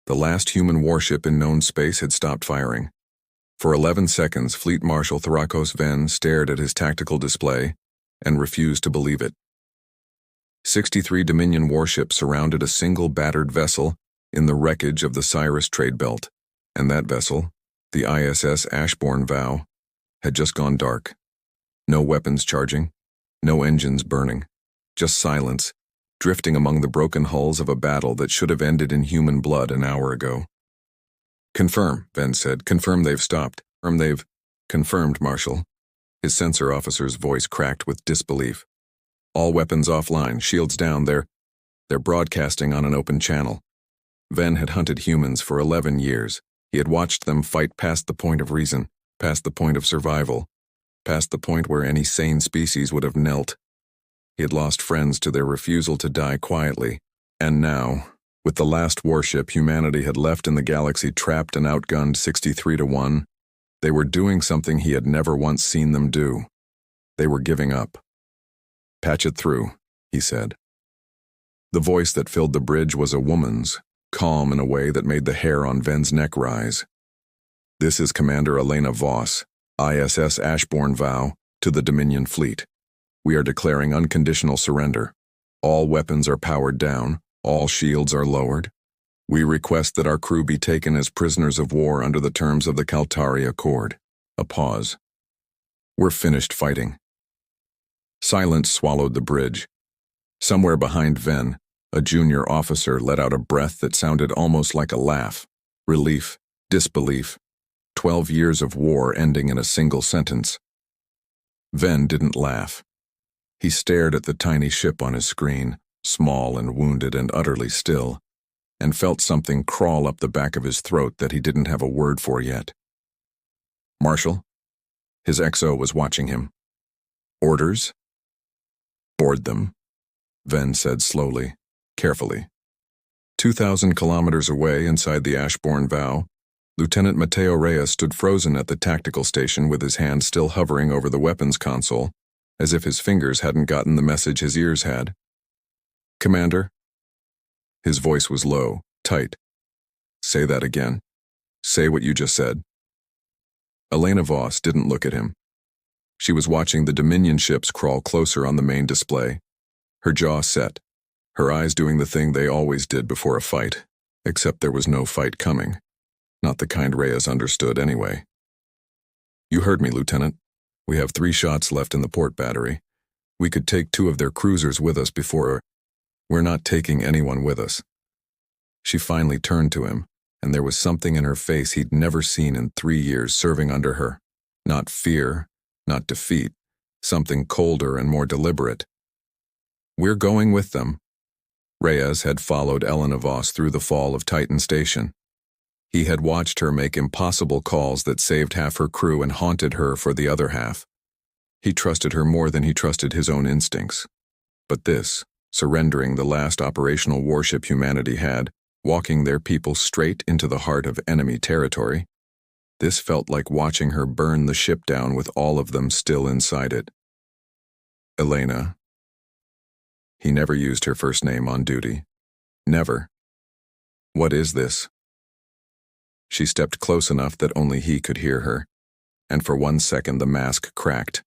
The last human warship in known space had stopped firing. For 11 seconds, Fleet Marshal Thorakos Ven stared at his tactical display and refused to believe it. 63 Dominion warships surrounded a single battered vessel in the wreckage of the Cyrus trade belt, and that vessel, the ISS Ashbourne Vow, had just gone dark. No weapons charging, no engines burning, just silence, drifting among the broken hulls of a battle that should have ended in human blood an hour ago. "Confirm," Ven said. "Confirm they've stopped. They've confirmed, Marshal." His sensor officer's voice cracked with disbelief. "All weapons offline, shields down. They're broadcasting on an open channel." Ven had hunted humans for 11 years. He had watched them fight past the point of reason, past the point of survival, past the point where any sane species would have knelt. He had lost friends to their refusal to die quietly, and now, with the last warship humanity had left in the galaxy trapped and outgunned 63-1, they were doing something he had never once seen them do. They were giving up. "Patch it through," he said. The voice that filled the bridge was a woman's, calm in a way that made the hair on Ven's neck rise. "This is Commander Elena Voss, ISS Ashbourne Vow, to the Dominion Fleet. We are declaring unconditional surrender. All weapons are powered down. All shields are lowered. We request that our crew be taken as prisoners of war under the terms of the Kaltari Accord." A pause. "We're finished fighting." Silence swallowed the bridge. Somewhere behind Ven, a junior officer let out a breath that sounded almost like a laugh. Relief, disbelief. 12 years of war ending in a single sentence. Ven didn't laugh. He stared at the tiny ship on his screen, small and wounded and utterly still, and felt something crawl up the back of his throat that he didn't have a word for yet. "Marshal?" His XO was watching him. "Orders?" "Board them," Ven said slowly, carefully. 2,000 kilometers away inside the Ashbourne Vow, Lieutenant Mateo Reyes stood frozen at the tactical station with his hand still hovering over the weapons console, as if his fingers hadn't gotten the message his ears had. "Commander?" His voice was low, tight. "Say that again. Say what you just said." Elena Voss didn't look at him. She was watching the Dominion ships crawl closer on the main display, her jaw set, her eyes doing the thing they always did before a fight, except there was no fight coming. Not the kind Reyes understood anyway. "You heard me, Lieutenant. We have 3 shots left in the port battery. We could take 2 of their cruisers with us before... We're not taking anyone with us." She finally turned to him, and there was something in her face he'd never seen in 3 years serving under her. Not fear, not defeat, something colder and more deliberate. "We're going with them." Reyes had followed Elena Voss through the fall of Titan Station. He had watched her make impossible calls that saved half her crew and haunted her for the other half. He trusted her more than he trusted his own instincts. But this, surrendering the last operational warship humanity had, walking their people straight into the heart of enemy territory, this felt like watching her burn the ship down with all of them still inside it. "Elena." He never used her first name on duty. Never. "What is this?" She stepped close enough that only he could hear her, and for 1 second the mask cracked,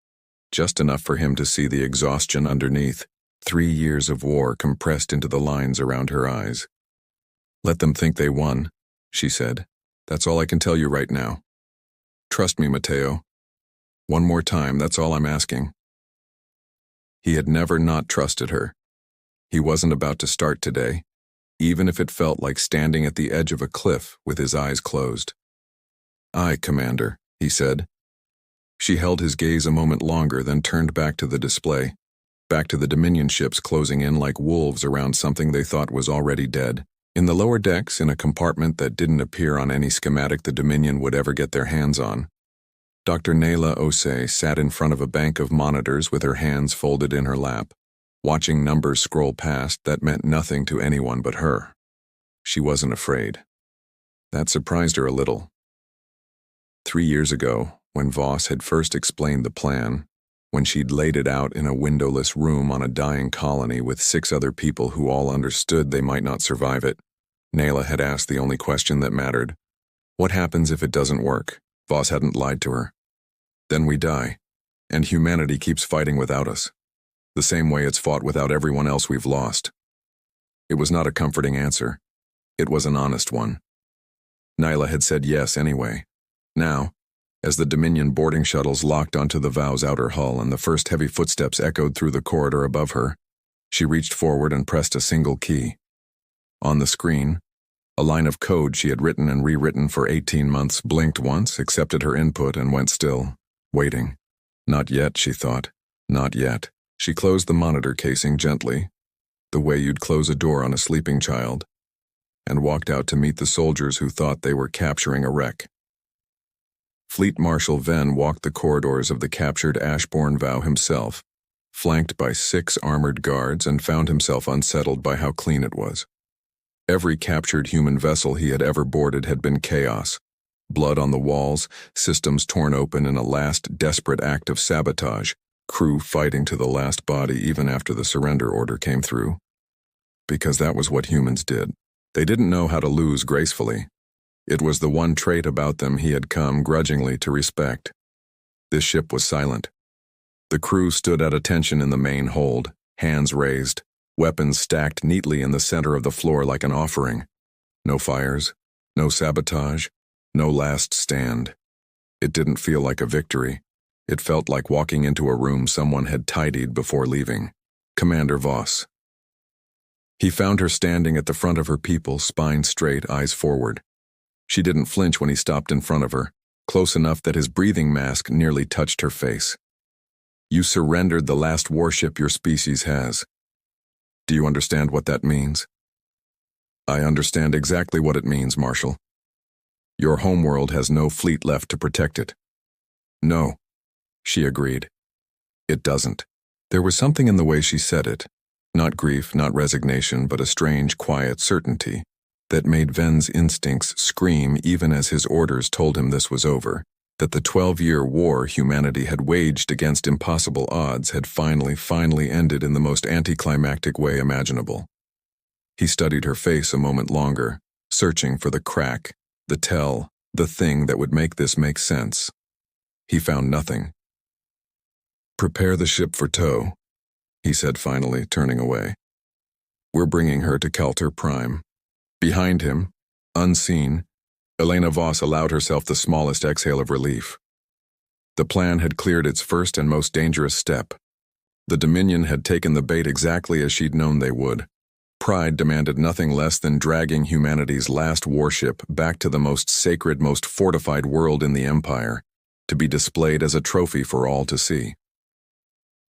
just enough for him to see the exhaustion underneath, 3 years of war compressed into the lines around her eyes. "Let them think they won," she said. "That's all I can tell you right now. Trust me, Mateo. One more time, that's all I'm asking." He had never not trusted her. He wasn't about to start today, even if it felt like standing at the edge of a cliff with his eyes closed. "Aye, Commander," he said. She held his gaze a moment longer, then turned back to the display, back to the Dominion ships closing in like wolves around something they thought was already dead. In the lower decks, in a compartment that didn't appear on any schematic the Dominion would ever get their hands on, Dr. Nayla Osei sat in front of a bank of monitors with her hands folded in her lap, watching numbers scroll past that meant nothing to anyone but her. She wasn't afraid. That surprised her a little. 3 years ago, when Voss had first explained the plan, when she'd laid it out in a windowless room on a dying colony with 6 other people who all understood they might not survive it, Nayla had asked the only question that mattered. What happens if it doesn't work? Voss hadn't lied to her. Then we die, and humanity keeps fighting without us, the same way it's fought without everyone else we've lost. It was not a comforting answer. It was an honest one. Nayla had said yes anyway. Now, as the Dominion boarding shuttles locked onto the Vow's outer hull and the first heavy footsteps echoed through the corridor above her, she reached forward and pressed a single key. On the screen, a line of code she had written and rewritten for 18 months blinked once, accepted her input, and went still, waiting. Not yet, she thought. Not yet. She closed the monitor casing gently, the way you'd close a door on a sleeping child, and walked out to meet the soldiers who thought they were capturing a wreck. Fleet Marshal Venn walked the corridors of the captured Ashbourne Vow himself, flanked by 6 armored guards, and found himself unsettled by how clean it was. Every captured human vessel he had ever boarded had been chaos. Blood on the walls, systems torn open in a last desperate act of sabotage, crew fighting to the last body even after the surrender order came through. Because that was what humans did. They didn't know how to lose gracefully. It was the one trait about them he had come grudgingly to respect. This ship was silent. The crew stood at attention in the main hold, hands raised, weapons stacked neatly in the center of the floor like an offering. No fires, no sabotage, no last stand. It didn't feel like a victory. It felt like walking into a room someone had tidied before leaving. Commander Voss. He found her standing at the front of her people, spine straight, eyes forward. She didn't flinch when he stopped in front of her, close enough that his breathing mask nearly touched her face. You surrendered the last warship your species has. Do you understand what that means? I understand exactly what it means, Marshal. Your homeworld has no fleet left to protect it. No, she agreed. It doesn't. There was something in the way she said it, not grief, not resignation, but a strange, quiet certainty that made Venn's instincts scream even as his orders told him this was over, that the 12-year war humanity had waged against impossible odds had finally ended in the most anticlimactic way imaginable. He studied her face a moment longer, searching for the crack, the tell, the thing that would make this make sense. He found nothing. Prepare the ship for tow, he said finally, turning away. We're bringing her to Calter Prime. Behind him, unseen, Elena Voss allowed herself the smallest exhale of relief. The plan had cleared its first and most dangerous step. The Dominion had taken the bait exactly as she'd known they would. Pride demanded nothing less than dragging humanity's last warship back to the most sacred, most fortified world in the Empire, to be displayed as a trophy for all to see.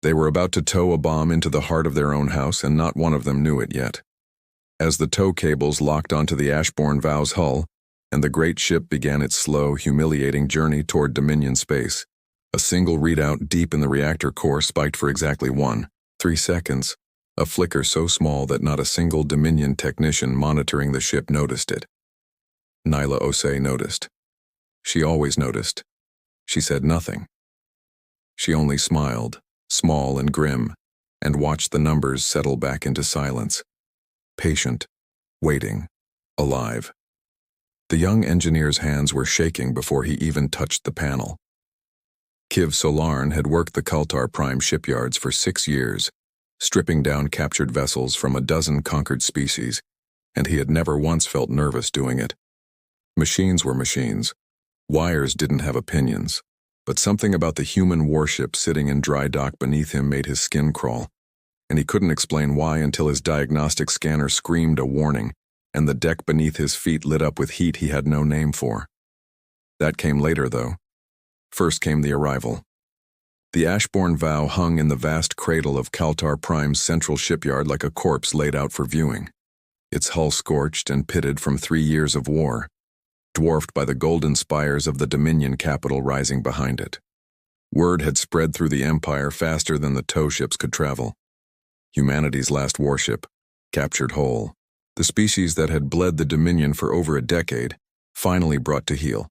They were about to tow a bomb into the heart of their own house, and not one of them knew it yet. As the tow cables locked onto the Ashbourne Vow's hull, and the great ship began its slow, humiliating journey toward Dominion space, a single readout deep in the reactor core spiked for exactly 3 seconds, a flicker so small that not a single Dominion technician monitoring the ship noticed it. Nayla Osei noticed. She always noticed. She said nothing. She only smiled, small and grim, and watched the numbers settle back into silence. Patient, waiting, alive. The young engineer's hands were shaking before he even touched the panel. Kiv Solarn had worked the Calter Prime shipyards for 6 years, stripping down captured vessels from a dozen conquered species, and he had never once felt nervous doing it. Machines were machines. Wires didn't have opinions, but something about the human warship sitting in dry dock beneath him made his skin crawl, and he couldn't explain why until his diagnostic scanner screamed a warning, and the deck beneath his feet lit up with heat he had no name for. That came later, though. First came the arrival. The Ashbourne Vow hung in the vast cradle of Calter Prime's central shipyard like a corpse laid out for viewing, its hull scorched and pitted from 3 years of war, dwarfed by the golden spires of the Dominion capital rising behind it. Word had spread through the Empire faster than the tow ships could travel. Humanity's last warship, captured whole, the species that had bled the Dominion for over a decade, finally brought to heel.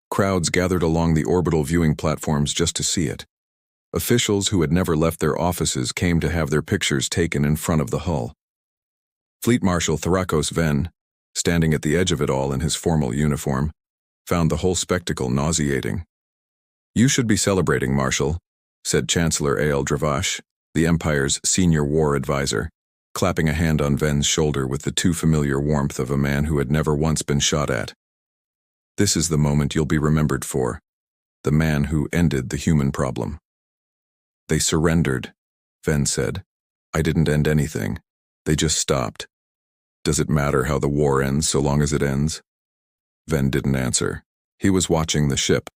Crowds gathered along the orbital viewing platforms just to see it. Officials who had never left their offices came to have their pictures taken in front of the hull. Fleet Marshal Tharakos Venn, standing at the edge of it all in his formal uniform, found the whole spectacle nauseating. "You should be celebrating, Marshal," said Chancellor Ael Dravash, the Empire's senior war advisor, clapping a hand on Ven's shoulder with the too familiar warmth of a man who had never once been shot at. "This is the moment you'll be remembered for, the man who ended the human problem." "They surrendered," Ven said. "I didn't end anything. They just stopped. Does it matter how the war ends so long as it ends?" Ven didn't answer. He was watching the ship,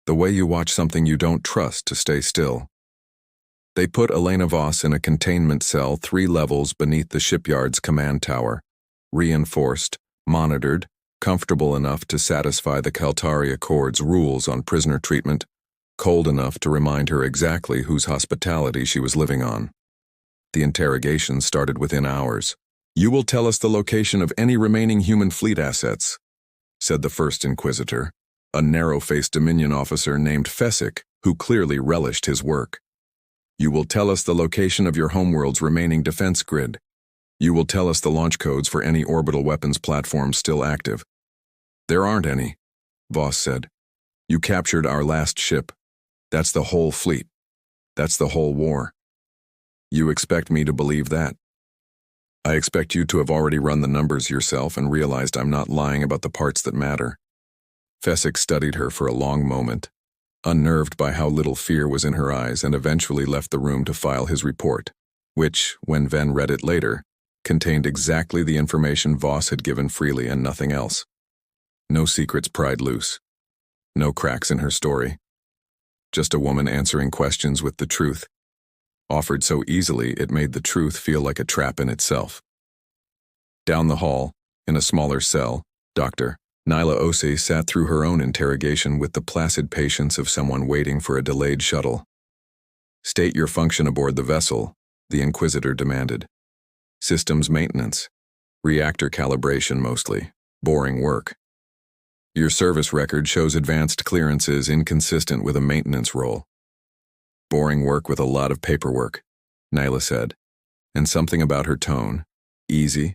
the way you watch something you don't trust to stay still. They put Elena Voss in a containment cell 3 levels beneath the shipyard's command tower, reinforced, monitored, comfortable enough to satisfy the Kaltari Accord's rules on prisoner treatment, cold enough to remind her exactly whose hospitality she was living on. The interrogation started within hours. "You will tell us the location of any remaining human fleet assets," said the first Inquisitor, a narrow-faced Dominion officer named Fessick, who clearly relished his work. "You will tell us the location of your homeworld's remaining defense grid. You will tell us the launch codes for any orbital weapons platforms still active." "There aren't any," Voss said. "You captured our last ship. That's the whole fleet. That's the whole war. You expect me to believe that? I expect you to have already run the numbers yourself and realized I'm not lying about the parts that matter." Fessick studied her for a long moment, unnerved by how little fear was in her eyes, and eventually left the room to file his report, which, when Ven read it later, contained exactly the information Voss had given freely and nothing else. No secrets pried loose. No cracks in her story. Just a woman answering questions with the truth, offered so easily it made the truth feel like a trap in itself. Down the hall, in a smaller cell, Dr. Nyla Ose sat through her own interrogation with the placid patience of someone waiting for a delayed shuttle. "State your function aboard the vessel," the Inquisitor demanded. "Systems maintenance. Reactor calibration mostly. Boring work. Your service record shows advanced clearances inconsistent with a maintenance role." "Boring work with a lot of paperwork," Nyla said, and something about her tone, easy,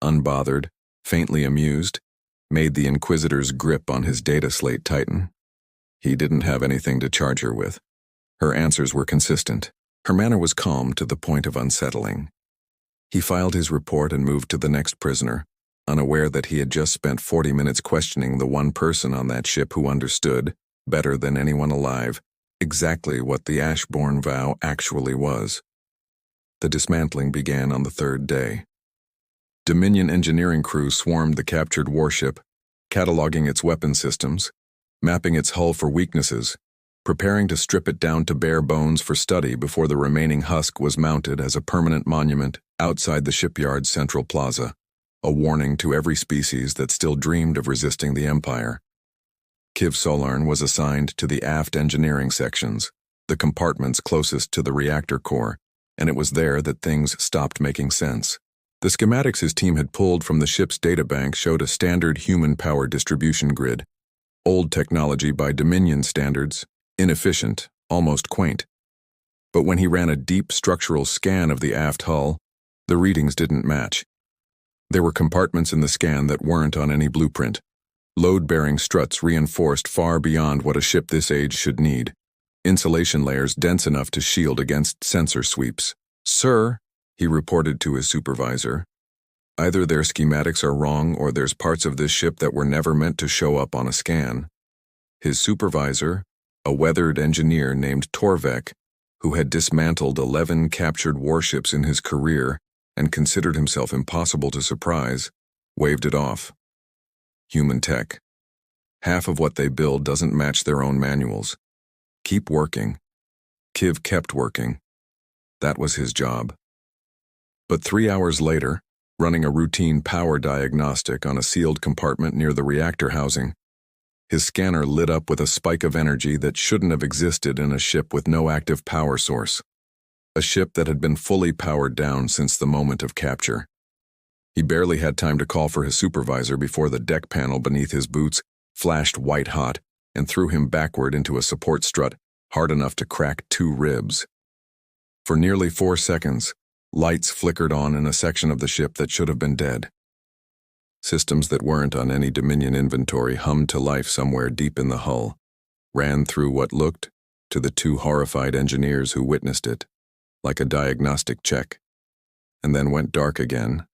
unbothered, faintly amused, made the Inquisitor's grip on his data slate tighten. He didn't have anything to charge her with. Her answers were consistent. Her manner was calm to the point of unsettling. He filed his report and moved to the next prisoner, unaware that he had just spent 40 minutes questioning the one person on that ship who understood, better than anyone alive, exactly what the Ashbourne vow actually was. The dismantling began on the 3rd day. Dominion engineering crew swarmed the captured warship, cataloging its weapon systems, mapping its hull for weaknesses, preparing to strip it down to bare bones for study before the remaining husk was mounted as a permanent monument outside the shipyard's central plaza, a warning to every species that still dreamed of resisting the Empire. Kiv Solarn was assigned to the aft engineering sections, the compartments closest to the reactor core, and it was there that things stopped making sense. The schematics his team had pulled from the ship's databank showed a standard human power distribution grid. Old technology by Dominion standards, inefficient, almost quaint. But when he ran a deep structural scan of the aft hull, the readings didn't match. There were compartments in the scan that weren't on any blueprint. Load-bearing struts reinforced far beyond what a ship this age should need. Insulation layers dense enough to shield against sensor sweeps. "Sir," he reported to his supervisor, "either their schematics are wrong or there's parts of this ship that were never meant to show up on a scan." His supervisor, a weathered engineer named Torvek, who had dismantled 11 captured warships in his career and considered himself impossible to surprise, waved it off. Human tech. Half of what they build doesn't match their own manuals. Keep working. Kiv kept working. That was his job. But 3 hours later, running a routine power diagnostic on a sealed compartment near the reactor housing, his scanner lit up with a spike of energy that shouldn't have existed in a ship with no active power source. A ship that had been fully powered down since the moment of capture. He barely had time to call for his supervisor before the deck panel beneath his boots flashed white-hot and threw him backward into a support strut hard enough to crack 2 ribs. For nearly 4 seconds, lights flickered on in a section of the ship that should have been dead. Systems that weren't on any Dominion inventory hummed to life somewhere deep in the hull, ran through what looked, to the two horrified engineers who witnessed it, like a diagnostic check, and then went dark again,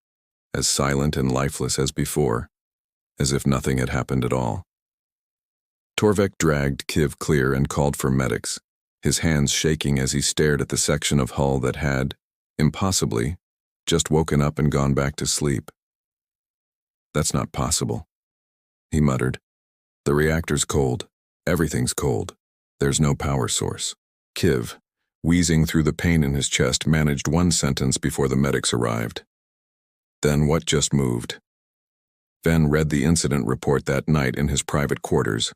as silent and lifeless as before, as if nothing had happened at all. Torvik dragged Kiv clear and called for medics, his hands shaking as he stared at the section of hull that had, impossibly, just woken up and gone back to sleep. "That's not possible," he muttered. "The reactor's cold. Everything's cold. There's no power source." Kiv, wheezing through the pain in his chest, managed one sentence before the medics arrived. "Then what just moved?" Ven read the incident report that night in his private quarters,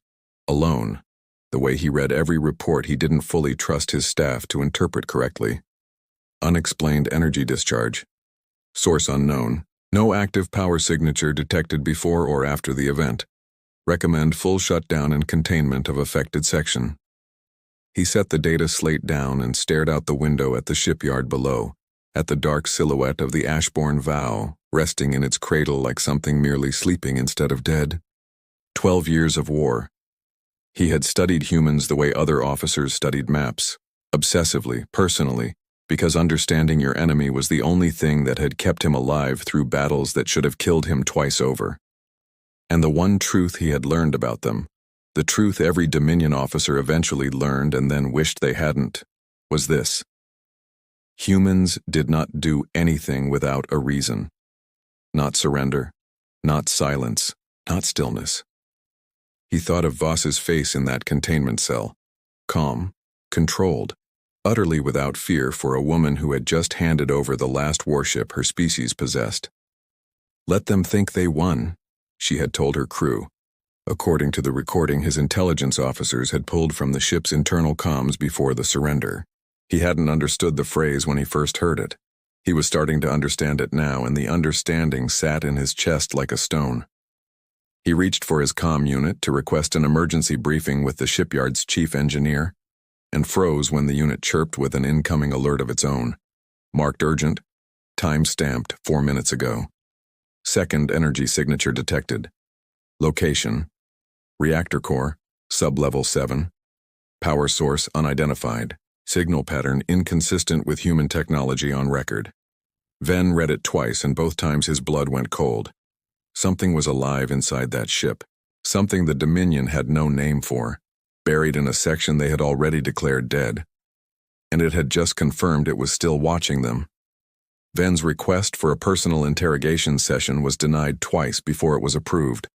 alone. The way he read every report, he didn't fully trust his staff to interpret correctly. Unexplained energy discharge. Source unknown. No active power signature detected before or after the event. Recommend full shutdown and containment of affected section. He set the data slate down and stared out the window at the shipyard below, at the dark silhouette of the Ashbourne Vow, resting in its cradle like something merely sleeping instead of dead. 12 years of war. He had studied humans the way other officers studied maps, obsessively, personally, because understanding your enemy was the only thing that had kept him alive through battles that should have killed him twice over. And the one truth he had learned about them, the truth every Dominion officer eventually learned and then wished they hadn't, was this: humans did not do anything without a reason. Not surrender, not silence, not stillness. He thought of Voss's face in that containment cell, calm, controlled, utterly without fear for a woman who had just handed over the last warship her species possessed. "Let them think they won," she had told her crew. According to the recording his intelligence officers had pulled from the ship's internal comms before the surrender. He hadn't understood the phrase when he first heard it. He was starting to understand it now, and the understanding sat in his chest like a stone. He reached for his comm unit to request an emergency briefing with the shipyard's chief engineer, and froze when the unit chirped with an incoming alert of its own. Marked urgent, time-stamped 4 minutes ago. Second energy signature detected. Location: reactor core, sub-level 7. Power source unidentified. Signal pattern inconsistent with human technology on record. Ven read it twice, and both times his blood went cold. Something was alive inside that ship. Something the Dominion had no name for, buried in a section they had already declared dead. And it had just confirmed it was still watching them. Ven's request for a personal interrogation session was denied twice before it was approved,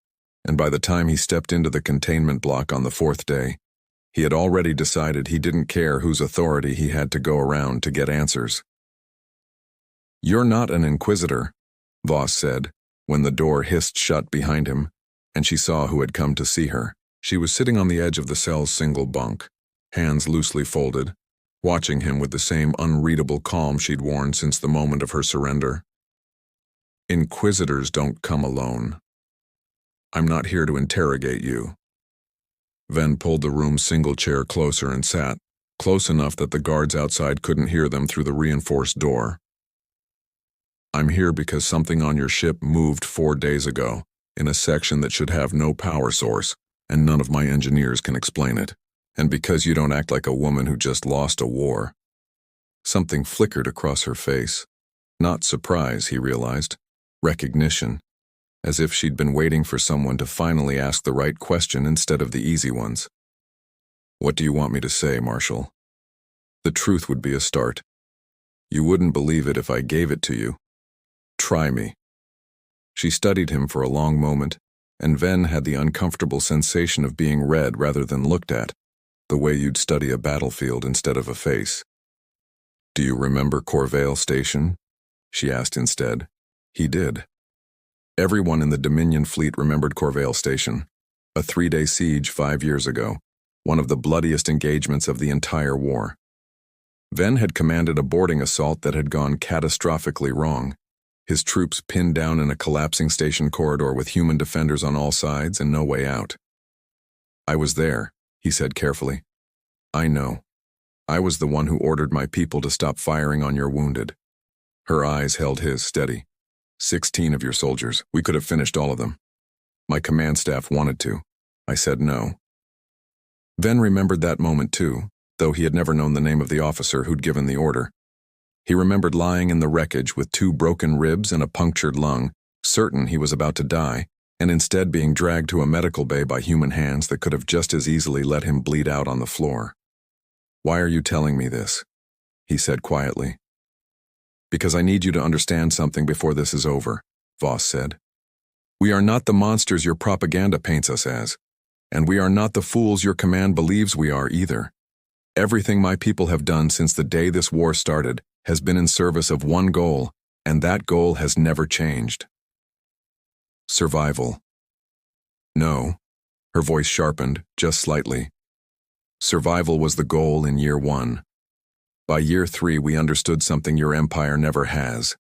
and by the time he stepped into the containment block on the 4th day, he had already decided he didn't care whose authority he had to go around to get answers. "You're not an inquisitor," Voss said, when the door hissed shut behind him, and she saw who had come to see her. She was sitting on the edge of the cell's single bunk, hands loosely folded, watching him with the same unreadable calm she'd worn since the moment of her surrender. "Inquisitors don't come alone. I'm not here to interrogate you." Ven pulled the room's single chair closer and sat, close enough that the guards outside couldn't hear them through the reinforced door. "I'm here because something on your ship moved 4 days ago, in a section that should have no power source, and none of my engineers can explain it. And because you don't act like a woman who just lost a war." Something flickered across her face. Not surprise, he realized. Recognition. As if she'd been waiting for someone to finally ask the right question instead of the easy ones. "What do you want me to say, Marshal?" "The truth would be a start. You wouldn't believe it if I gave it to you. Try me." She studied him for a long moment, and Ven had the uncomfortable sensation of being read rather than looked at, the way you'd study a battlefield instead of a face. "Do you remember Corvale Station?" she asked instead. He did. Everyone in the Dominion fleet remembered Corvale Station, a 3-day siege 5 years ago, one of the bloodiest engagements of the entire war. Ven had commanded a boarding assault that had gone catastrophically wrong, his troops pinned down in a collapsing station corridor with human defenders on all sides and no way out. "I was there," he said carefully. "I know. I was the one who ordered my people to stop firing on your wounded." Her eyes held his steady. 16 of your soldiers. We could have finished all of them. My command staff wanted to. I said no. Ven remembered that moment too, though he had never known the name of the officer who'd given the order. He remembered lying in the wreckage with 2 broken ribs and a punctured lung, certain he was about to die, and instead being dragged to a medical bay by human hands that could have just as easily let him bleed out on the floor. "Why are you telling me this?" he said quietly. "Because I need you to understand something before this is over," Voss said. "We are not the monsters your propaganda paints us as, and we are not the fools your command believes we are either. Everything my people have done since the day this war started has been in service of one goal, and that goal has never changed. Survival." "No." Her voice sharpened, just slightly. "Survival was the goal in year 1. By year 3 we understood something your empire never has,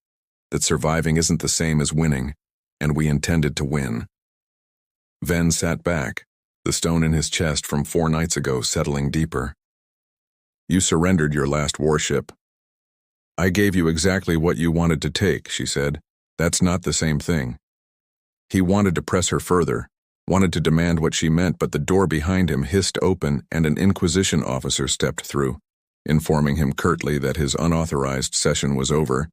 that surviving isn't the same as winning, and we intended to win." Ven sat back, the stone in his chest from 4 nights ago settling deeper. "You surrendered your last warship." "I gave you exactly what you wanted to take," she said. "That's not the same thing." He wanted to press her further, wanted to demand what she meant, but the door behind him hissed open and an Inquisition officer stepped through, informing him curtly that his unauthorized session was over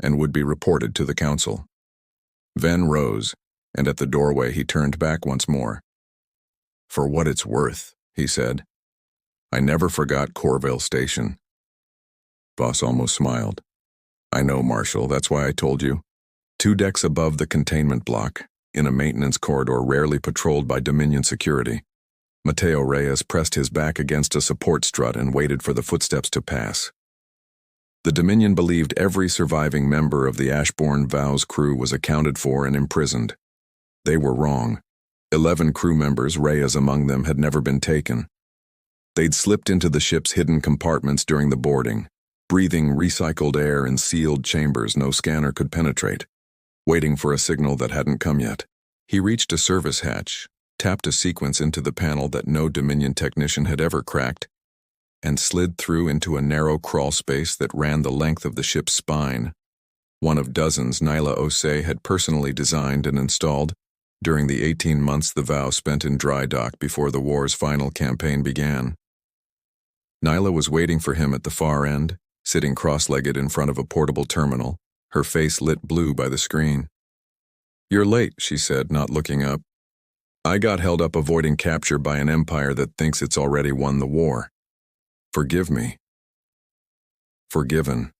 and would be reported to the council. Ven rose, and at the doorway he turned back once more. "For what it's worth," he said. "I never forgot Corville Station." Voss almost smiled. "I know, Marshal, that's why I told you. 2 decks above the containment block, in a maintenance corridor rarely patrolled by Dominion security. Mateo Reyes pressed his back against a support strut and waited for the footsteps to pass. The Dominion believed every surviving member of the Ashbourne Vow's crew was accounted for and imprisoned. They were wrong. 11 crew members, Reyes among them, had never been taken. They'd slipped into the ship's hidden compartments during the boarding, breathing recycled air in sealed chambers no scanner could penetrate, waiting for a signal that hadn't come yet. He reached a service hatch, tapped a sequence into the panel that no Dominion technician had ever cracked, and slid through into a narrow crawl space that ran the length of the ship's spine, one of dozens Nyla Osei had personally designed and installed during the 18 months the Vow spent in dry dock before the war's final campaign began. Nyla was waiting for him at the far end, sitting cross-legged in front of a portable terminal, her face lit blue by the screen. "You're late," she said, not looking up. "I got held up avoiding capture by an empire that thinks it's already won the war. Forgive me." "Forgiven."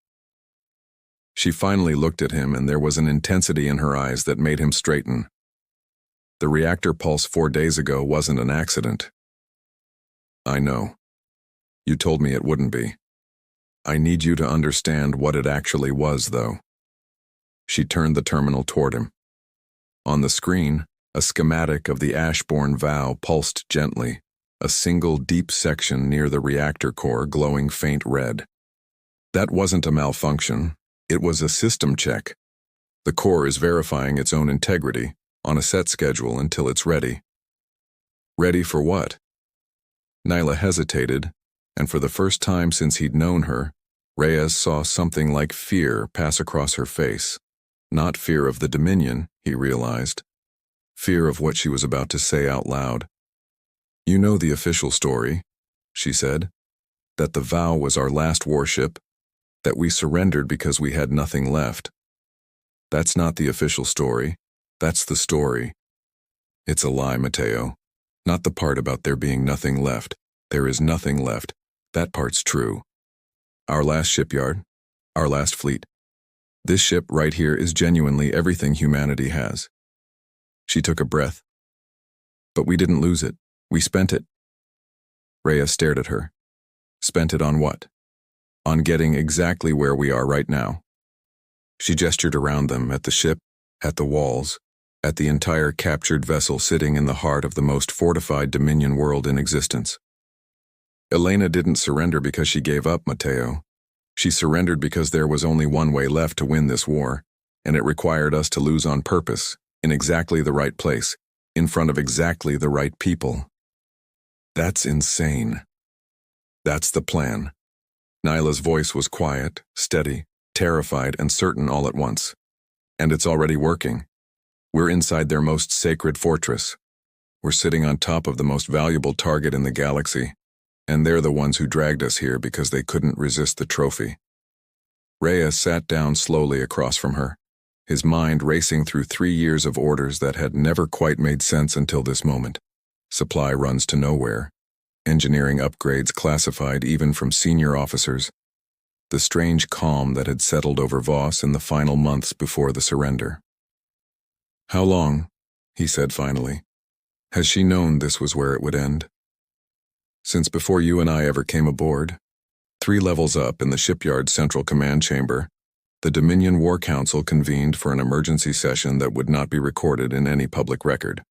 She finally looked at him, and there was an intensity in her eyes that made him straighten. "The reactor pulse 4 days ago wasn't an accident." "I know. You told me it wouldn't be. I need you to understand what it actually was, though." She turned the terminal toward him. On the screen, a schematic of the Ashbourne Vow pulsed gently, a single deep section near the reactor core glowing faint red. That wasn't a malfunction, it was a system check. The core is verifying its own integrity, on a set schedule until it's ready. Ready for what? Nyla hesitated, and for the first time since he'd known her, Reyes saw something like fear pass across her face. Not fear of the Dominion, he realized. Fear of what she was about to say out loud. "You know the official story," she said. "That the Vow was our last warship, that we surrendered because we had nothing left. That's not the official story. That's the story." "It's a lie, Mateo. Not the part about there being nothing left. There is nothing left. That part's true. Our last shipyard, our last fleet. This ship right here is genuinely everything humanity has." She took a breath. "But we didn't lose it. We spent it." Rhea stared at her. "Spent it on what?" "On getting exactly where we are right now." She gestured around them, at the ship, at the walls, at the entire captured vessel sitting in the heart of the most fortified Dominion world in existence. "Elena didn't surrender because she gave up, Mateo. She surrendered because there was only one way left to win this war, and it required us to lose on purpose, in exactly the right place, in front of exactly the right people." "That's insane." "That's the plan." Nyla's voice was quiet, steady, terrified, and certain all at once. And it's already working. We're inside their most sacred fortress. We're sitting on top of the most valuable target in the galaxy, and they're the ones who dragged us here because they couldn't resist the trophy. Rhea sat down slowly across from her, his mind racing through 3 years of orders that had never quite made sense until this moment. Supply runs to nowhere. Engineering upgrades classified even from senior officers. The strange calm that had settled over Voss in the final months before the surrender. "How long?" he said finally. "Has she known this was where it would end?" "Since before you and I ever came aboard." 3 levels up in the shipyard's central command chamber, the Dominion War Council convened for an emergency session that would not be recorded in any public record.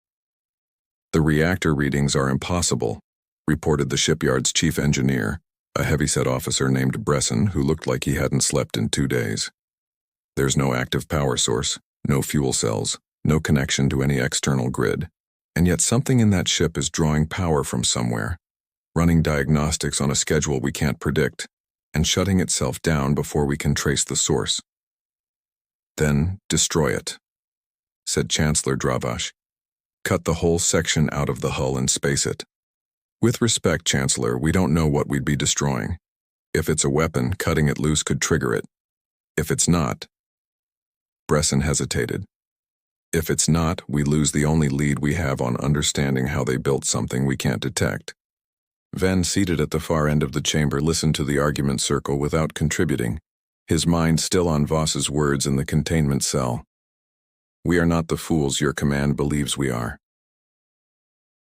"The reactor readings are impossible," reported the shipyard's chief engineer, a heavyset officer named Bresson who looked like he hadn't slept in 2 days. "There's no active power source, no fuel cells, no connection to any external grid, and yet something in that ship is drawing power from somewhere, running diagnostics on a schedule we can't predict, and shutting itself down before we can trace the source." "Then destroy it," said Chancellor Dravash. "Cut the whole section out of the hull and space it. With respect, Chancellor, we don't know what we'd be destroying. If it's a weapon, cutting it loose could trigger it. If it's not..." Bresson hesitated. "If it's not, we lose the only lead we have on understanding how they built something we can't detect." Ven, seated at the far end of the chamber, listened to the argument circle without contributing, his mind still on Voss's words in the containment cell. "We are not the fools your command believes we are."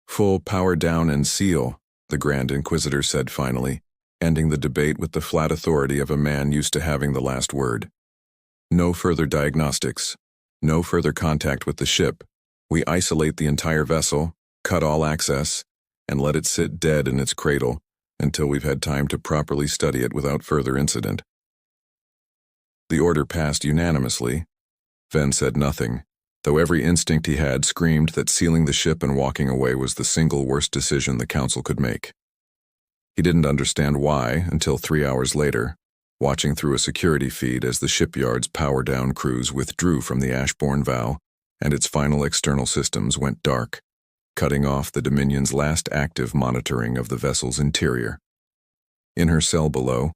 "Full power down and seal," the Grand Inquisitor said finally, ending the debate with the flat authority of a man used to having the last word. "No further diagnostics. No further contact with the ship. We isolate the entire vessel, cut all access, and let it sit dead in its cradle until we've had time to properly study it without further incident." The order passed unanimously. Ven said nothing, though every instinct he had screamed that sealing the ship and walking away was the single worst decision the Council could make. He didn't understand why until 3 hours later, watching through a security feed as the shipyard's power-down crews withdrew from the Ashbourne vow and its final external systems went dark, cutting off the Dominion's last active monitoring of the vessel's interior. In her cell below,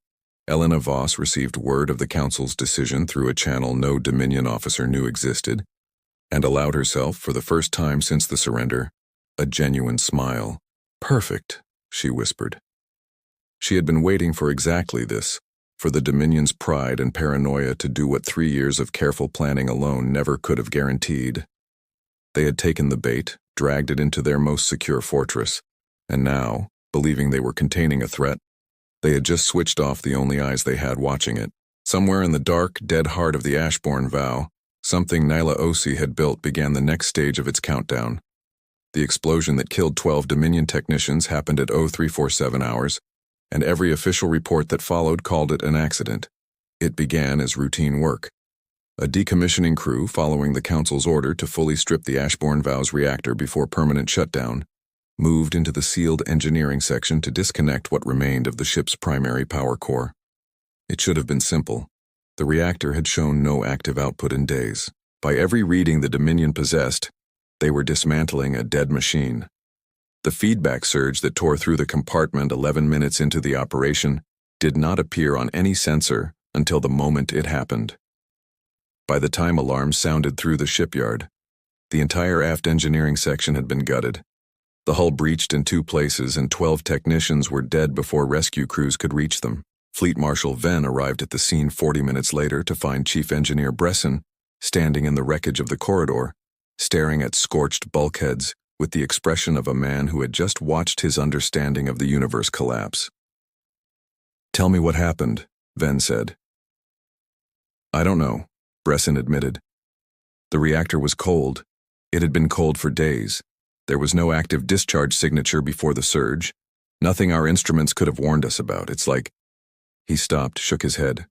Elena Voss received word of the Council's decision through a channel no Dominion officer knew existed, and allowed herself, for the first time since the surrender, a genuine smile. "Perfect," she whispered. She had been waiting for exactly this, for the Dominion's pride and paranoia to do what 3 years of careful planning alone never could have guaranteed. They had taken the bait, dragged it into their most secure fortress, and now, believing they were containing a threat, they had just switched off the only eyes they had watching it. Somewhere in the dark, dead heart of the Ashbourne vow, something Nyla Osi had built began the next stage of its countdown. The explosion that killed 12 Dominion technicians happened at 0347 hours, and every official report that followed called it an accident. It began as routine work. A decommissioning crew, following the Council's order to fully strip the Ashbourne Vow's reactor before permanent shutdown, moved into the sealed engineering section to disconnect what remained of the ship's primary power core. It should have been simple. The reactor had shown no active output in days. By every reading the Dominion possessed, they were dismantling a dead machine. The feedback surge that tore through the compartment 11 minutes into the operation did not appear on any sensor until the moment it happened. By the time alarms sounded through the shipyard, the entire aft engineering section had been gutted. The hull breached in 2 places and 12 technicians were dead before rescue crews could reach them. Fleet Marshal Ven arrived at the scene 40 minutes later to find Chief Engineer Bresson standing in the wreckage of the corridor, staring at scorched bulkheads with the expression of a man who had just watched his understanding of the universe collapse. "Tell me what happened," Ven said. "I don't know," Bresson admitted. "The reactor was cold. It had been cold for days. There was no active discharge signature before the surge. Nothing our instruments could have warned us about. It's like..." He stopped, shook his head.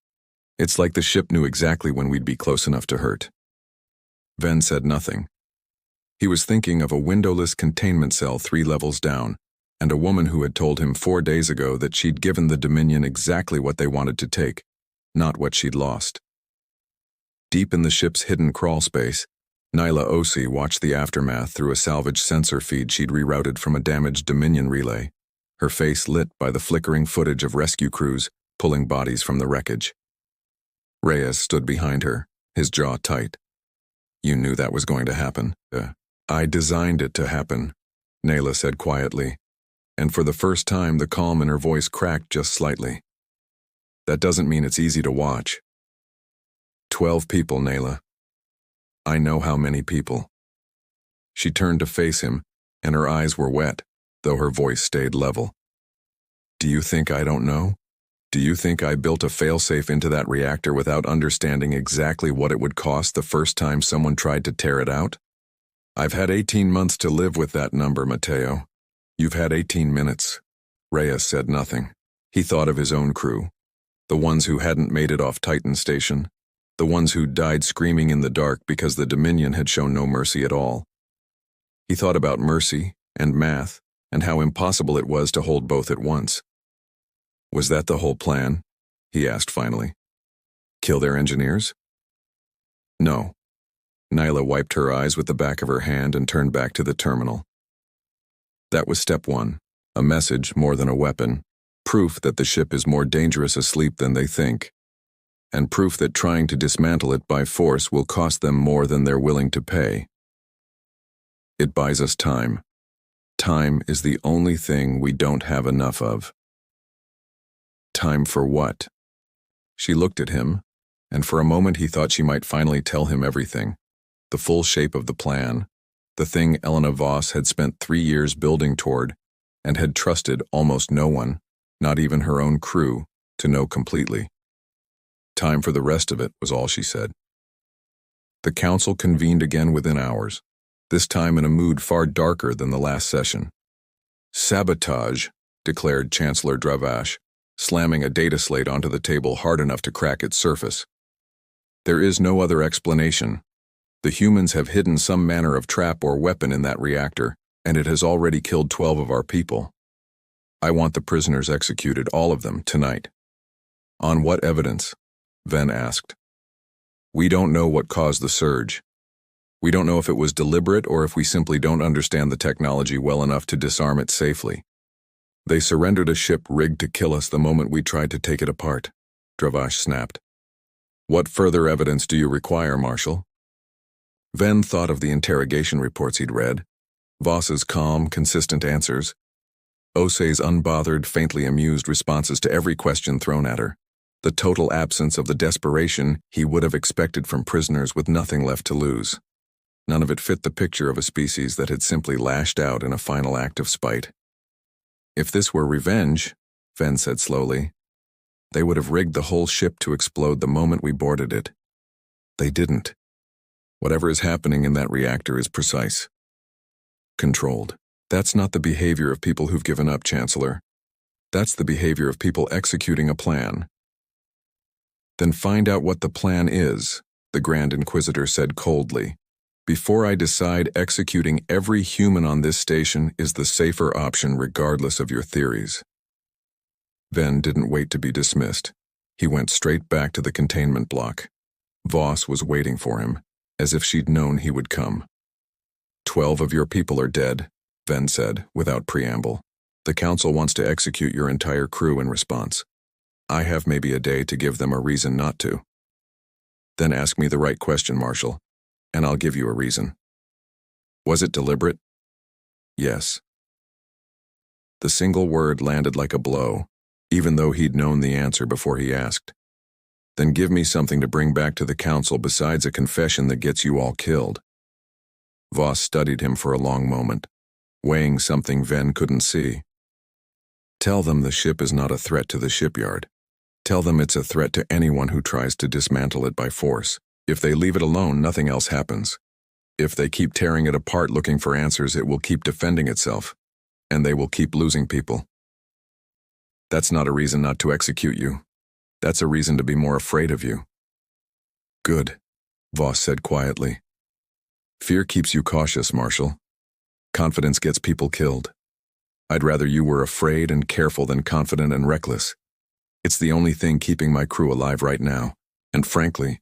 "It's like the ship knew exactly when we'd be close enough to hurt." Ven said nothing. He was thinking of a windowless containment cell 3 levels down, and a woman who had told him 4 days ago that she'd given the Dominion exactly what they wanted to take, not what she'd lost. Deep in the ship's hidden crawl space, Nyla Osi watched the aftermath through a salvage sensor feed she'd rerouted from a damaged Dominion relay, her face lit by the flickering footage of rescue crews pulling bodies from the wreckage. Reyes stood behind her, his jaw tight. You knew that was going to happen. I designed it to happen, Nyla said quietly, and for the first time the calm in her voice cracked just slightly. That doesn't mean it's easy to watch. 12 people, Nyla. I know how many people. She turned to face him, and her eyes were wet, though her voice stayed level. Do you think I don't know? Do you think I built a failsafe into that reactor without understanding exactly what it would cost the first time someone tried to tear it out? I've had 18 months to live with that number, Mateo. You've had 18 minutes. Reyes said nothing. He thought of his own crew. The ones who hadn't made it off Titan Station. The ones who died screaming in the dark because the Dominion had shown no mercy at all. He thought about mercy and math and how impossible it was to hold both at once. Was that the whole plan? He asked finally. Kill their engineers? No. Nyla wiped her eyes with the back of her hand and turned back to the terminal. That was step one, a message more than a weapon, proof that the ship is more dangerous asleep than they think, and proof that trying to dismantle it by force will cost them more than they're willing to pay. It buys us time. Time is the only thing we don't have enough of. Time for what? She looked at him, and for a moment he thought she might finally tell him everything, the full shape of the plan, the thing Elena Voss had spent 3 years building toward and had trusted almost no one, not even her own crew, to know completely. Time for the rest of it was all she said. The council convened again within hours, this time in a mood far darker than the last session. Sabotage, declared Chancellor Dravash, slamming a data slate onto the table hard enough to crack its surface. There is no other explanation. The humans have hidden some manner of trap or weapon in that reactor, and it has already killed 12 of our people. I want the prisoners executed, all of them, tonight. On what evidence? Ven asked. We don't know what caused the surge. We don't know if it was deliberate or if we simply don't understand the technology well enough to disarm it safely. They surrendered a ship rigged to kill us the moment we tried to take it apart, Dravash snapped. What further evidence do you require, Marshal? Ven thought of the interrogation reports he'd read, Voss's calm, consistent answers, Osei's unbothered, faintly amused responses to every question thrown at her, the total absence of the desperation he would have expected from prisoners with nothing left to lose. None of it fit the picture of a species that had simply lashed out in a final act of spite. If this were revenge, Ven said slowly, they would have rigged the whole ship to explode the moment we boarded it. They didn't. Whatever is happening in that reactor is precise. Controlled. That's not the behavior of people who've given up, Chancellor. That's the behavior of people executing a plan. Then find out what the plan is, the Grand Inquisitor said coldly. Before I decide, executing every human on this station is the safer option regardless of your theories. Ven didn't wait to be dismissed. He went straight back to the containment block. Voss was waiting for him, as if she'd known he would come. 12 of your people are dead, Ven said, without preamble. The Council wants to execute your entire crew in response. I have maybe a day to give them a reason not to. Then ask me the right question, Marshal, and I'll give you a reason. Was it deliberate? Yes. The single word landed like a blow, even though he'd known the answer before he asked. Then give me something to bring back to the Council besides a confession that gets you all killed. Voss studied him for a long moment, weighing something Ven couldn't see. Tell them the ship is not a threat to the shipyard. Tell them it's a threat to anyone who tries to dismantle it by force. If they leave it alone, nothing else happens. If they keep tearing it apart looking for answers, it will keep defending itself, and they will keep losing people. That's not a reason not to execute you. That's a reason to be more afraid of you. Good, Voss said quietly. Fear keeps you cautious, Marshal. Confidence gets people killed. I'd rather you were afraid and careful than confident and reckless. It's the only thing keeping my crew alive right now, and frankly,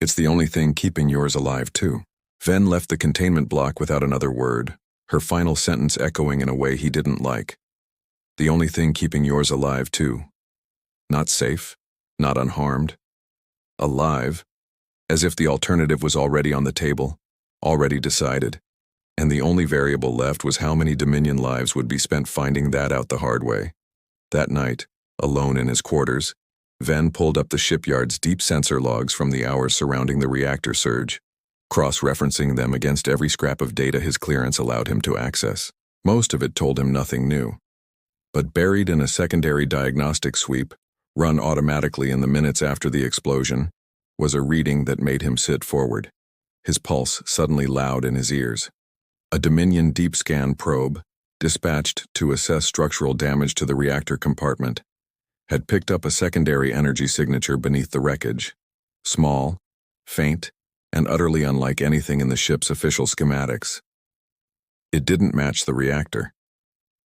It's the only thing keeping yours alive, too. Ven left the containment block without another word, her final sentence echoing in a way he didn't like. The only thing keeping yours alive, too. Not safe, not unharmed. Alive, as if the alternative was already on the table, already decided, and the only variable left was how many Dominion lives would be spent finding that out the hard way. That night, alone in his quarters, Ven pulled up the shipyard's deep sensor logs from the hours surrounding the reactor surge, cross-referencing them against every scrap of data his clearance allowed him to access. Most of it told him nothing new. But buried in a secondary diagnostic sweep, run automatically in the minutes after the explosion, was a reading that made him sit forward, his pulse suddenly loud in his ears. A Dominion deep scan probe, dispatched to assess structural damage to the reactor compartment, had picked up a secondary energy signature beneath the wreckage, small, faint, and utterly unlike anything in the ship's official schematics. It didn't match the reactor.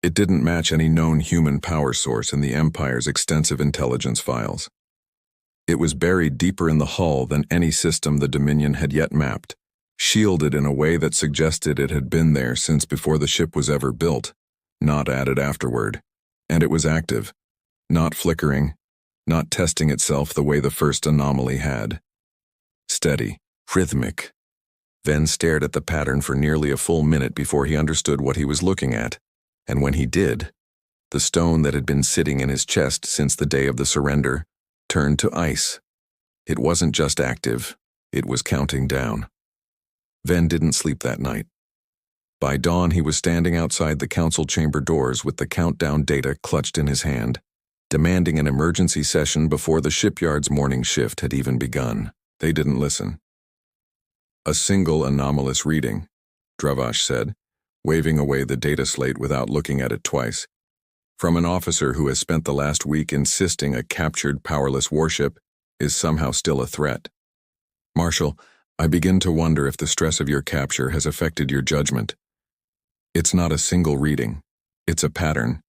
It didn't match any known human power source in the Empire's extensive intelligence files. It was buried deeper in the hull than any system the Dominion had yet mapped, shielded in a way that suggested it had been there since before the ship was ever built, not added afterward. And it was active, not flickering, not testing itself the way the first anomaly had. Steady, rhythmic. Ven stared at the pattern for nearly a full minute before he understood what he was looking at, and when he did, the stone that had been sitting in his chest since the day of the surrender turned to ice. It wasn't just active, it was counting down. Ven didn't sleep that night. By dawn, he was standing outside the council chamber doors with the countdown data clutched in his hand, demanding an emergency session before the shipyard's morning shift had even begun. They didn't listen. A single anomalous reading, Dravash said, waving away the data slate without looking at it twice. From an officer who has spent the last week insisting a captured, powerless warship is somehow still a threat. Marshal, I begin to wonder if the stress of your capture has affected your judgment. It's not a single reading. It's a pattern.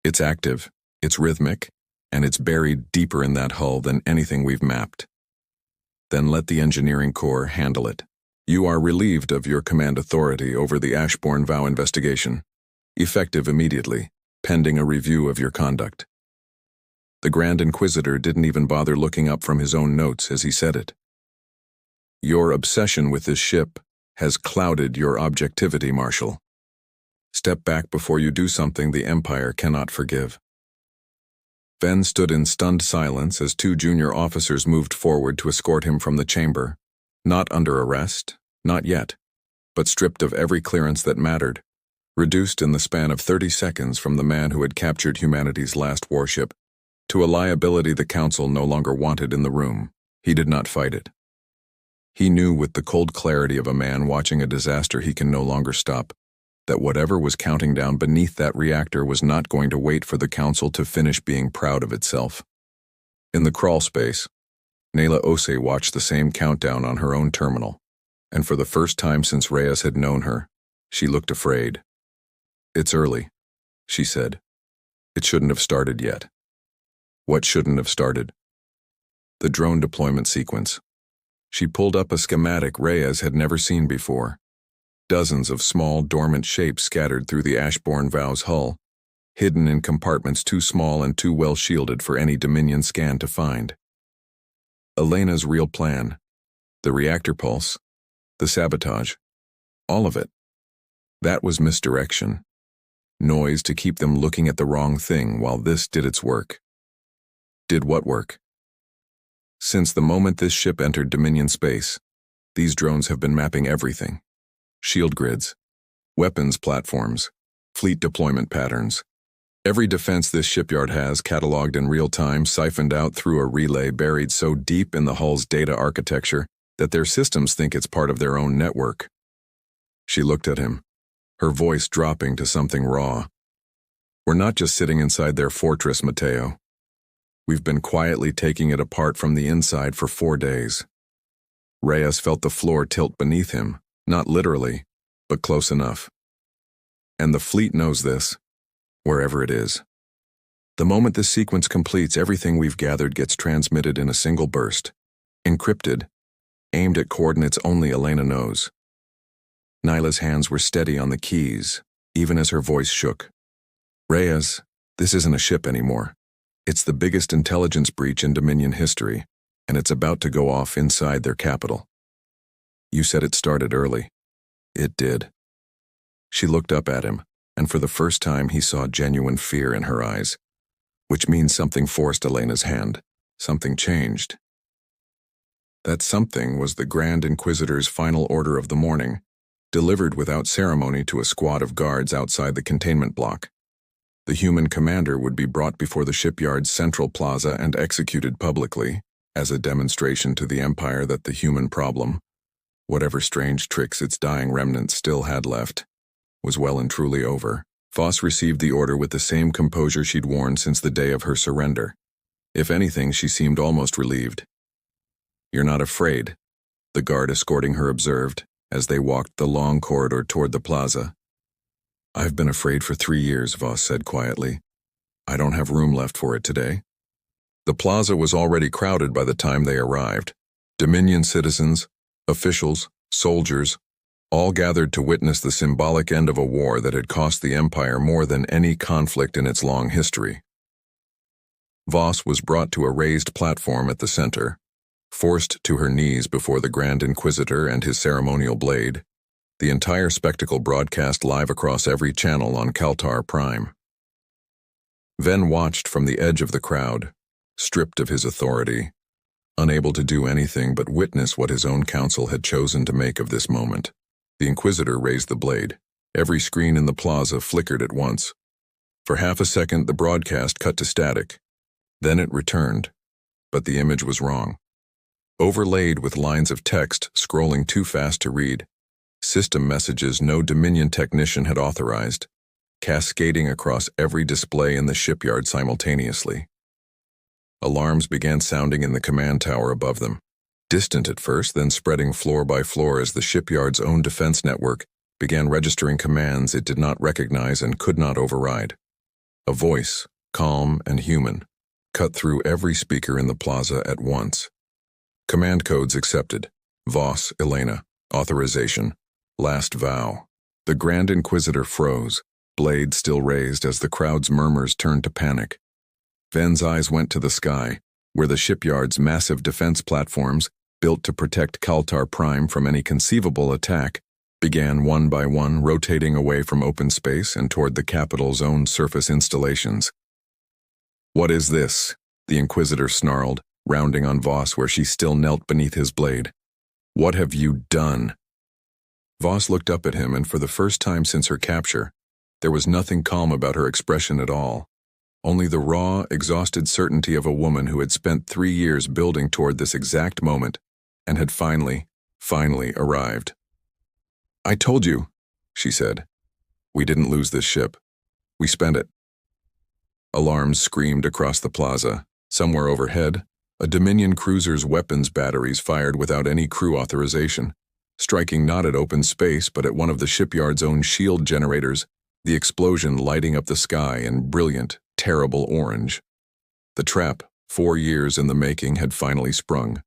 It's active, it's rhythmic, and it's buried deeper in that hull than anything we've mapped. Then let the engineering corps handle it. You are relieved of your command authority over the Ashbourne Vow investigation, effective immediately, pending a review of your conduct. The Grand Inquisitor didn't even bother looking up from his own notes as he said it. Your obsession with this ship has clouded your objectivity, Marshal. Step back before you do something the Empire cannot forgive. Ven stood in stunned silence as two junior officers moved forward to escort him from the chamber, not under arrest, not yet, but stripped of every clearance that mattered, reduced in the span of 30 seconds from the man who had captured humanity's last warship to a liability the Council no longer wanted in the room. He did not fight it. He knew with the cold clarity of a man watching a disaster he can no longer stop, that whatever was counting down beneath that reactor was not going to wait for the Council to finish being proud of itself. In the crawl space, Nayla Ose watched the same countdown on her own terminal, and for the first time since Reyes had known her, she looked afraid. It's early, she said. It shouldn't have started yet. What shouldn't have started? The drone deployment sequence. She pulled up a schematic Reyes had never seen before. Dozens of small, dormant shapes scattered through the Ashbourne Vow's hull, hidden in compartments too small and too well shielded for any Dominion scan to find. Elena's real plan, the reactor pulse, the sabotage, all of it. That was misdirection. Noise to keep them looking at the wrong thing while this did its work. Did what work? Since the moment this ship entered Dominion space, these drones have been mapping everything. Shield grids, weapons platforms, fleet deployment patterns. Every defense this shipyard has cataloged in real time, siphoned out through a relay buried so deep in the hull's data architecture that their systems think it's part of their own network. She looked at him, her voice dropping to something raw. We're not just sitting inside their fortress, Mateo. We've been quietly taking it apart from the inside for 4 days. Reyes felt the floor tilt beneath him, not literally, but close enough. And the fleet knows this, wherever it is. The moment this sequence completes, everything we've gathered gets transmitted in a single burst, encrypted, aimed at coordinates only Elena knows. Nyla's hands were steady on the keys, even as her voice shook. Reyes, this isn't a ship anymore. It's the biggest intelligence breach in Dominion history, and it's about to go off inside their capital. You said it started early. It did. She looked up at him, and for the first time he saw genuine fear in her eyes, which means something forced Elena's hand. Something changed. That something was the Grand Inquisitor's final order of the morning, delivered without ceremony to a squad of guards outside the containment block. The human commander would be brought before the shipyard's central plaza and executed publicly, as a demonstration to the Empire that the human problem, whatever strange tricks its dying remnants still had left, was well and truly over. Voss received the order with the same composure she'd worn since the day of her surrender. If anything, she seemed almost relieved. You're not afraid, the guard escorting her observed, as they walked the long corridor toward the plaza. I've been afraid for 3 years, Voss said quietly. I don't have room left for it today. The plaza was already crowded by the time they arrived. Dominion citizens, officials, soldiers, all gathered to witness the symbolic end of a war that had cost the Empire more than any conflict in its long history. Voss was brought to a raised platform at the center, forced to her knees before the Grand Inquisitor and his ceremonial blade, the entire spectacle broadcast live across every channel on Kaltar Prime. Ven watched from the edge of the crowd, stripped of his authority, unable to do anything but witness what his own council had chosen to make of this moment. The Inquisitor raised the blade. Every screen in the plaza flickered at once. For half a second, the broadcast cut to static. Then it returned, but the image was wrong. Overlaid with lines of text scrolling too fast to read, system messages no Dominion technician had authorized, cascading across every display in the shipyard simultaneously. Alarms began sounding in the command tower above them, distant at first, then spreading floor by floor as the shipyard's own defense network began registering commands it did not recognize and could not override. A voice, calm and human, cut through every speaker in the plaza at once. Command codes accepted. Voss, Elena. Authorization. Last vow. The Grand Inquisitor froze, blade still raised as the crowd's murmurs turned to panic. Ven's eyes went to the sky, where the shipyard's massive defense platforms, built to protect Kaltar Prime from any conceivable attack, began one by one rotating away from open space and toward the capital's own surface installations. What is this? The Inquisitor snarled, rounding on Voss where she still knelt beneath his blade. What have you done? Voss looked up at him, and for the first time since her capture, there was nothing calm about her expression at all. Only the raw, exhausted certainty of a woman who had spent 3 years building toward this exact moment and had finally arrived. I told you, she said. We didn't lose this ship. We spent it. Alarms screamed across the plaza. Somewhere overhead, a Dominion cruiser's weapons batteries fired without any crew authorization, striking not at open space but at one of the shipyard's own shield generators, the explosion lighting up the sky in brilliant, terrible orange. The trap, 4 years in the making, had finally sprung.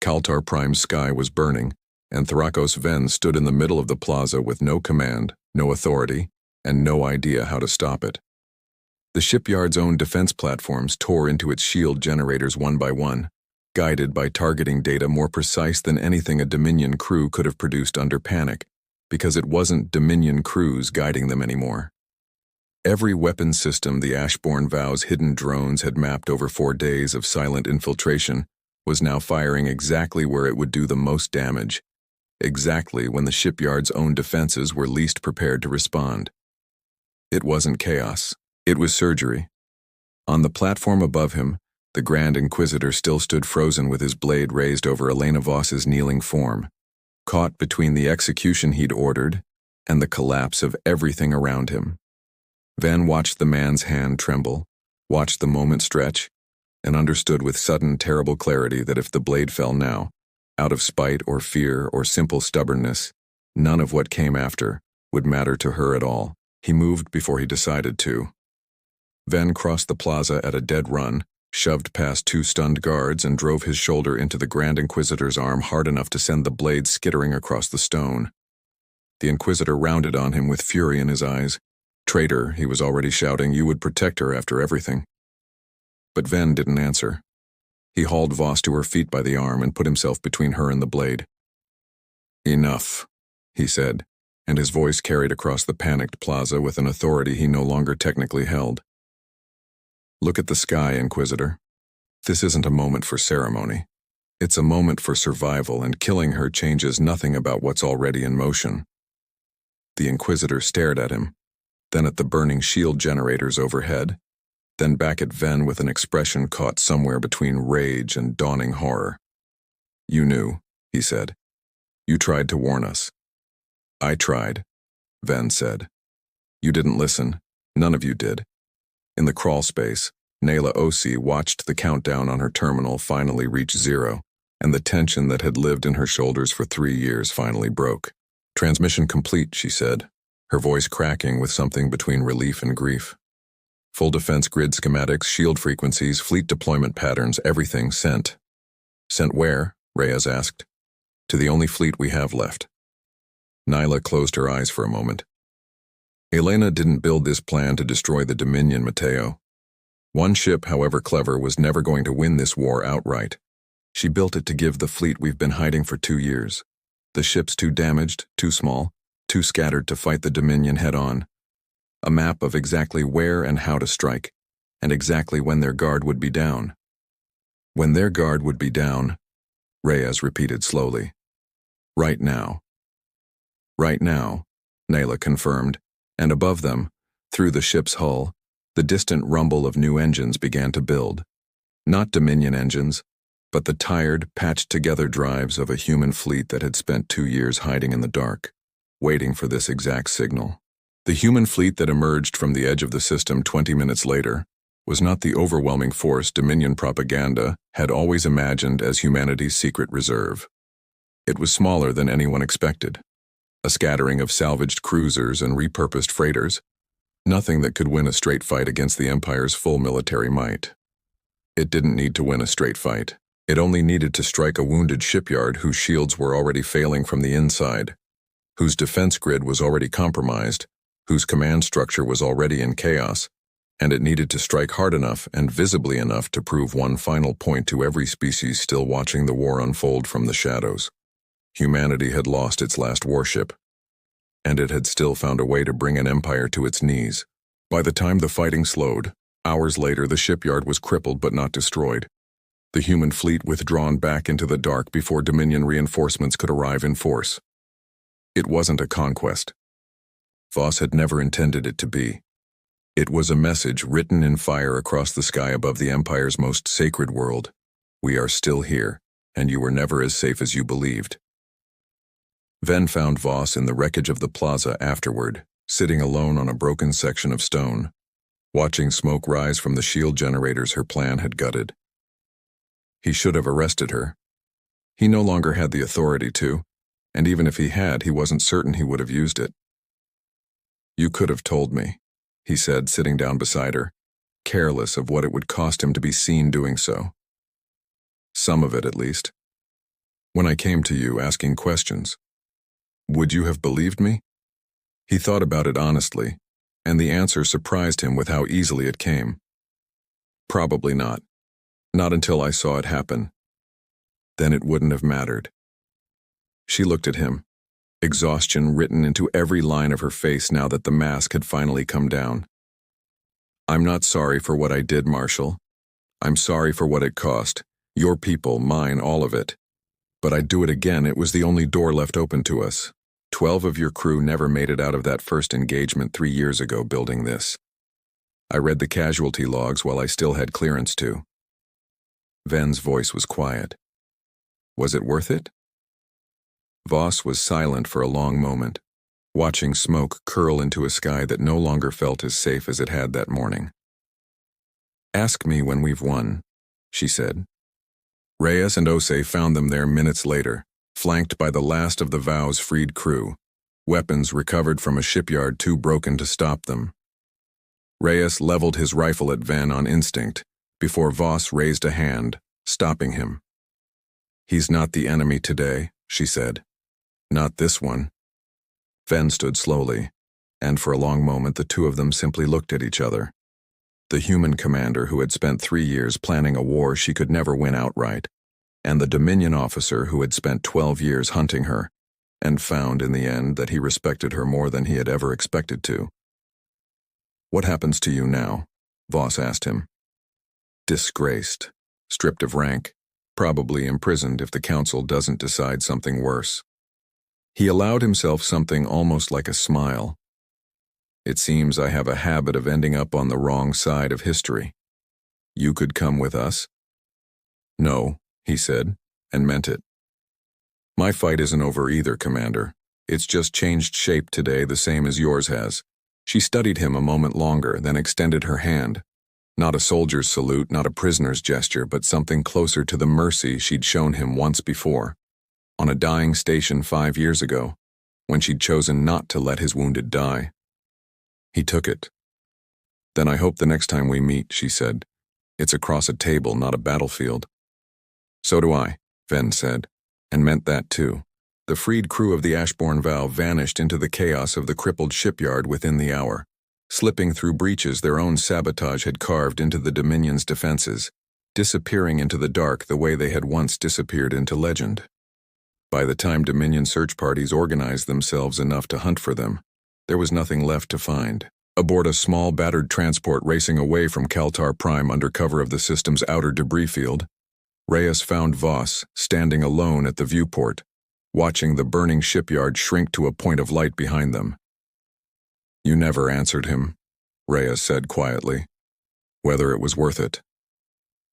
Kaltar Prime's sky was burning, and Thrakos Ven stood in the middle of the plaza with no command, no authority, and no idea how to stop it. The shipyard's own defense platforms tore into its shield generators one by one, guided by targeting data more precise than anything a Dominion crew could have produced under panic, because it wasn't Dominion crews guiding them anymore. Every weapon system the Ashbourne Vow's hidden drones had mapped over 4 days of silent infiltration was now firing exactly where it would do the most damage, exactly when the shipyard's own defenses were least prepared to respond. It wasn't chaos. It was surgery. On the platform above him, the Grand Inquisitor still stood frozen with his blade raised over Elena Voss's kneeling form, caught between the execution he'd ordered and the collapse of everything around him. Van watched the man's hand tremble, watched the moment stretch, and understood with sudden terrible clarity that if the blade fell now, out of spite or fear or simple stubbornness, none of what came after would matter to her at all. He moved before he decided to. Ven crossed the plaza at a dead run, shoved past two stunned guards, and drove his shoulder into the Grand Inquisitor's arm hard enough to send the blade skittering across the stone. The Inquisitor rounded on him with fury in his eyes. "Traitor," he was already shouting, "you would protect her after everything." But Ven didn't answer. He hauled Voss to her feet by the arm and put himself between her and the blade. "Enough," he said, and his voice carried across the panicked plaza with an authority he no longer technically held. "Look at the sky, Inquisitor. This isn't a moment for ceremony. It's a moment for survival, and killing her changes nothing about what's already in motion." The Inquisitor stared at him, then at the burning shield generators overhead, then back at Ven with an expression caught somewhere between rage and dawning horror. "You knew," he said. "You tried to warn us." "I tried," Ven said. "You didn't listen. None of you did." In the crawl space, Nayla Osi watched the countdown on her terminal finally reach 0, and the tension that had lived in her shoulders for 3 years finally broke. "Transmission complete," she said, her voice cracking with something between relief and grief. "Full defense grid schematics, shield frequencies, fleet deployment patterns, everything sent." "Sent where?" Reyes asked. "To the only fleet we have left." Nyla closed her eyes for a moment. Elena didn't build this plan to destroy the Dominion, Mateo. One ship, however clever, was never going to win this war outright. She built it to give the fleet we've been hiding for 2 years. The ship's too damaged, too small, too scattered to fight the Dominion head-on. A map of exactly where and how to strike, and exactly when their guard would be down. "When their guard would be down," Reyes repeated slowly. "Right now." "Right now," Nayla confirmed, and above them, through the ship's hull, the distant rumble of new engines began to build. Not Dominion engines, but the tired, patched-together drives of a human fleet that had spent 2 years hiding in the dark, waiting for this exact signal. The human fleet that emerged from the edge of the system 20 minutes later was not the overwhelming force Dominion propaganda had always imagined as humanity's secret reserve. It was smaller than anyone expected. A scattering of salvaged cruisers and repurposed freighters, nothing that could win a straight fight against the Empire's full military might. It didn't need to win a straight fight. It only needed to strike a wounded shipyard whose shields were already failing from the inside, whose defense grid was already compromised, whose command structure was already in chaos, and it needed to strike hard enough and visibly enough to prove one final point to every species still watching the war unfold from the shadows. Humanity had lost its last warship, and it had still found a way to bring an empire to its knees. By the time the fighting slowed, hours later the shipyard was crippled but not destroyed. The human fleet withdrawn back into the dark before Dominion reinforcements could arrive in force. It wasn't a conquest. Voss had never intended it to be. It was a message written in fire across the sky above the Empire's most sacred world. "We are still here, and you were never as safe as you believed." Ven found Voss in the wreckage of the plaza afterward, sitting alone on a broken section of stone, watching smoke rise from the shield generators her plan had gutted. He should have arrested her. He no longer had the authority to, and even if he had, he wasn't certain he would have used it. "You could have told me," he said, sitting down beside her, careless of what it would cost him to be seen doing so. "Some of it, at least. When I came to you asking questions. Would you have believed me?" He thought about it honestly, and the answer surprised him with how easily it came. "Probably not. Not until I saw it happen. Then it wouldn't have mattered." She looked at him, exhaustion written into every line of her face now that the mask had finally come down. "I'm not sorry for what I did, Marshal. I'm sorry for what it cost. Your people, mine, all of it. But I'd do it again. It was the only door left open to us. 12 of your crew never made it out of that first engagement 3 years ago building this. I read the casualty logs while I still had clearance to." Ven's voice was quiet. "Was it worth it?" Voss was silent for a long moment, watching smoke curl into a sky that no longer felt as safe as it had that morning. "Ask me when we've won," she said. Reyes and Osei found them there minutes later, flanked by the last of the Vow's freed crew, weapons recovered from a shipyard too broken to stop them. Reyes leveled his rifle at Ven on instinct, before Voss raised a hand, stopping him. "He's not the enemy today," she said. "Not this one." Ven stood slowly, and for a long moment the two of them simply looked at each other. The human commander who had spent 3 years planning a war she could never win outright, and the Dominion officer who had spent 12 years hunting her, and found in the end that he respected her more than he had ever expected to. "What happens to you now?" Voss asked him. "Disgraced, stripped of rank, probably imprisoned if the council doesn't decide something worse." He allowed himself something almost like a smile. "It seems I have a habit of ending up on the wrong side of history. You could come with us?" "No," he said, and meant it. "My fight isn't over either, Commander. It's just changed shape today the same as yours has." She studied him a moment longer, then extended her hand. Not a soldier's salute, not a prisoner's gesture, but something closer to the mercy she'd shown him once before, on a dying station 5 years ago, when she'd chosen not to let his wounded die. He took it. "Then I hope the next time we meet," she said. "It's across a table, not a battlefield." "So do I," Ven said, and meant that too. The freed crew of the Ashbourne Vow vanished into the chaos of the crippled shipyard within the hour, slipping through breaches their own sabotage had carved into the Dominion's defenses, disappearing into the dark the way they had once disappeared into legend. By the time Dominion search parties organized themselves enough to hunt for them, there was nothing left to find. Aboard a small battered transport racing away from Kaltar Prime under cover of the system's outer debris field, Reyes found Voss standing alone at the viewport, watching the burning shipyard shrink to a point of light behind them. "You never answered him," Reyes said quietly. "Whether it was worth it."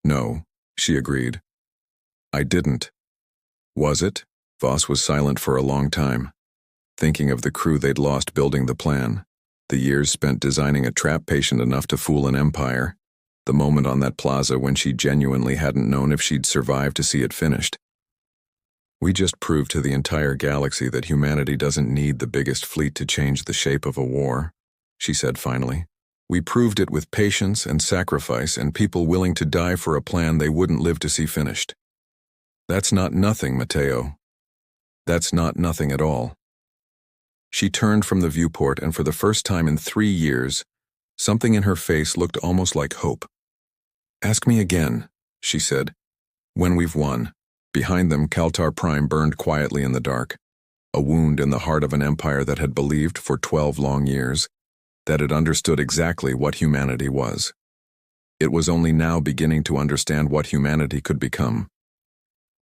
"No," she agreed. "I didn't." "Was it?" Voss was silent for a long time, thinking of the crew they'd lost building the plan, the years spent designing a trap patient enough to fool an empire, the moment on that plaza when she genuinely hadn't known if she'd survive to see it finished. "We just proved to the entire galaxy that humanity doesn't need the biggest fleet to change the shape of a war," she said finally. "We proved it with patience and sacrifice and people willing to die for a plan they wouldn't live to see finished. That's not nothing, Mateo. That's not nothing at all." She turned from the viewport, and for the first time in 3 years, something in her face looked almost like hope. "Ask me again," she said. "When we've won." Behind them, Kaltar Prime burned quietly in the dark, a wound in the heart of an empire that had believed for 12 long years that it understood exactly what humanity was. It was only now beginning to understand what humanity could become.